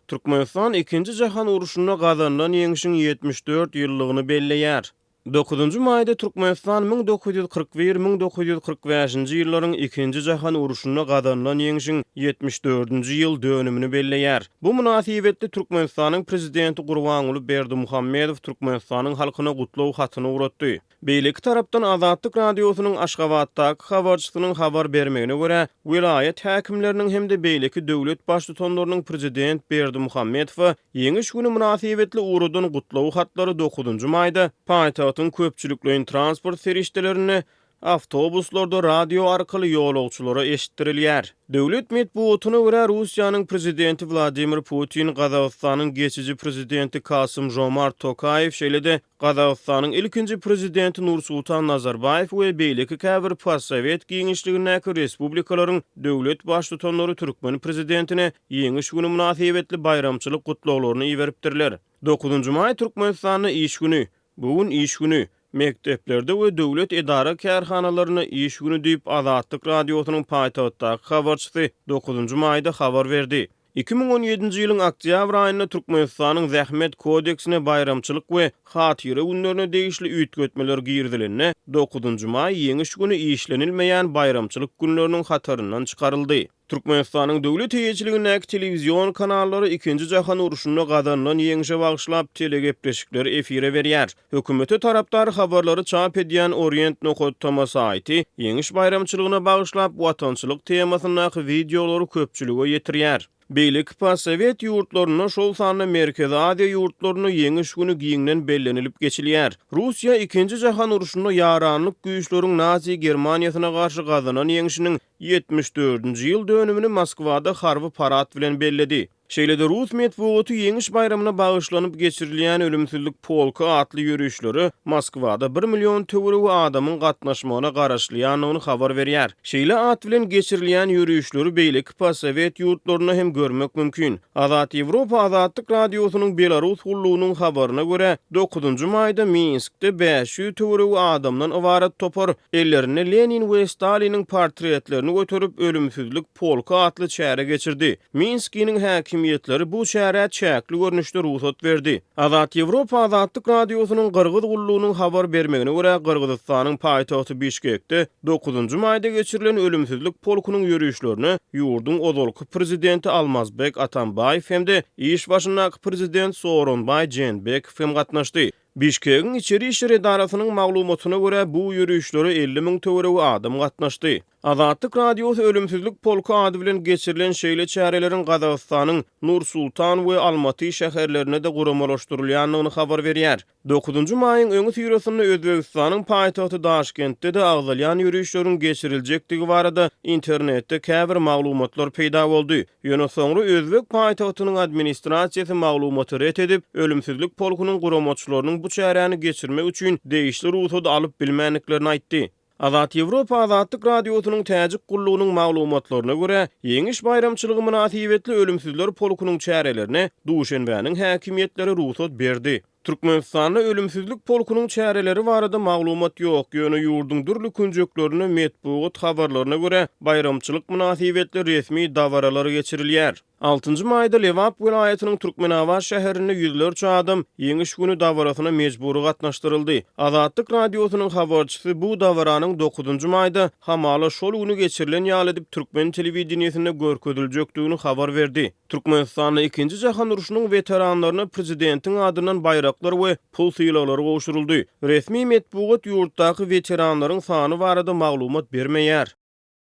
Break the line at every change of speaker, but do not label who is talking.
Türkmenistan 2-nji jahan uruşuna gazanlan ýeňişiň 74 ýyllygyny belleýär. 9-njy maýda Türkmenistan 1941-1945-nji ýyllaryň 2-nji jahan uruşuna gazanlan ýeňişiň 74-nji ýyl dönümini belleýär. Bu münasibetde Türkmenistanyň prezidenti Gurbanuly Berdimuhammedow Türkmenistanyň halkyna gutlaw hatyny uratdy. Beýleki tarapdan Azatlyk radiosynyň Aşgabatdaky habarçysynyň habar bermegine görä, vilayet häkimleriniň hemde beýleki döwlet başlyklarynyň prezident Berdimuhammedow ýeňiş güni münasibetli urudan gutlaw hatlary 9-njy maýda paýtagtyň köpçüliklerin transport serişdelerini awtobuslarda radio arkaly ýolagçylara eşitdirilýär. Döwlet medeniýetine görä Russiýanyň prezidenti Vladimir Putin, Gazagystanyň geçici prezidenti Kasym-Jomart Tokayew şeýle-de Gazagystanyň ilkinji prezidenti Nursultan Nazarbayew we beýleki käbir postsovet giňişligindäki respublikalaryň döwlet başlyklary Türkmen prezidentine ýeňiş güni münasibetli bayramçylyk gutlawlaryny iberipdirler. 9-njy maý Türkmenistanyň iş güni. Bugun iş güni. Mekteplerde we döwlet edara kärhanalaryna iş güni diýip Azatlyk radiosynyň paýtagtdaky habarçysy 9-njy maýda habar berdi. 2017-nji ýylyň oktyabr aýynda Türkmenistanyň Zähmet kodeksine bayramçylyk we hatyra günlerine degişli üýtgetmeler girdilenine 9-njy maý ýeňiş güni işlenilmeýän bayramçylyk günleriniň hataryndan çykaryldy. Türkmenistanyň döwlet heýetçiligindäki telewizion kanallary 2-nji jahan uruşuna gazanlan ýeňişe bagşlap telegepleşikleri efire berýär. Hökümete tarapdary habarlary çap edýän Orient Nokotama saýty ýeňiş bayramçylygyna bagşlap watançylyk temasynyň videolary köpçülige ýetirýär. Beýleki postsovet ýurtlaryna şol sanly Merkezi Aziýa ýurtlaryna ýeňiş güni giňden bellenilip geçilýär. Russiýa 2-nji jahan uruşunda ýaranlyk güýçleriň Nazi Germaniýasyna garşy gazanan ýeňişiniň 74-nji ýyl dönümini Moskwada harby parat bilen belledi. Şeýle-de Rus medeniýeti ýeňiş bayramyna bagyşlanyp geçirilýän ölümsizlik polka atly ýürüýüşleri Moskwada 1 million töweregi adamyň gatnaşmagyna garaşly ýanyny habar berýär. Şeýle at bilen geçirilýän ýürüýüşleri beýleki postsovet ýurtlaryna hem görmek mümkin. Azat Ýewropa Azatlyk radiosynyň Belarus hullugynyň habaryna görä 9-njy maýda Minskde 500 töweregi adamdan ibaret topar ellerine Lenin we Staliniň portretlerini götürüp ölümsizlik polka atly çäre geçirdi. Minskiň häkim bu şäherä çäkli görnüşde ruhsat berdi. Azat Ýewropa Azatlyk radiosynyň Gırgyz gullugynyň habar bermegine görä Gırgyzstanyň paýtagty Bişkekde 9-njy maýda geçirilen ölümsizlik polkunyň ýürüýüşlerini ýurdun ozalky prezidenti Almazbek Atambayew hemde iş başyndaky prezident Sooronbay Jeenbekow hem gatnaşdy. Bişkekiň içeri işler edarasynyň maglumatyna görä bu ýürüýüşlere 50 000 töweregi adam gatnaşdy. Azatlyk radiosy ölümsizlik polka ady bilen geçirilen şeýle çäreleriň Gazagystanyň Nursultan we Almaty şäherlerine de guramalaşdyrylýanyny habar berýär. 9-njy maýyň öňü ýürüsinde Özbegistanyň paýtagty Daşkentde de agzalýan ýürüýüşleriň geçiriljektigi barada internetde käbir maglumatlar peýda boldy. Ýöne soňra Özbek paýtagtynyň administrasiýasy maglumaty ret edip, ölümsizlik polkunyň guramaçylarynyň bu çäräni geçirmek üçin degişli ruhsat alyp bilmänliklerini aýtdy. Azat Ýewropa Azatlyk radiosynyň täjik gullugynyň maglumatlaryna görä, ýeňiş bayramçylygy münasibetli ölümsizler polkunyň çärelerine Duşenbäniň häkimiýetleri ruhsat berdi. Türkmenistanda ölümsizlik polkunyň çäreleri barada maglumat ýok. Ýöne ýurdun dürli künjeklerini medeniýet habarlaryna görä bayramçylyk münasibetli resmi dawaralary geçirilýär. 6-njy maýda Lewap vilayatynyň Türkmenawa şäherinde ýüzlerçe adam ýeňiş güni dawarasyna mejburi gatnaşdyryldy. Azatlyk radiosynyň habarçysy bu dawaranyň 9-njy maýda hamala şol güni geçirilen ýaly edip Türkmen telewizionyasynda görkezilýekdigini habar berdi. Türkmenistanyň 2-nji jahan uruşunyň veteranlaryna prezidentiň adynan bayraklar we pul syýlalary gowşuruldy. Resmi medeniýet ýurtdaky veteranlaryň sany barada maglumat bermeýär.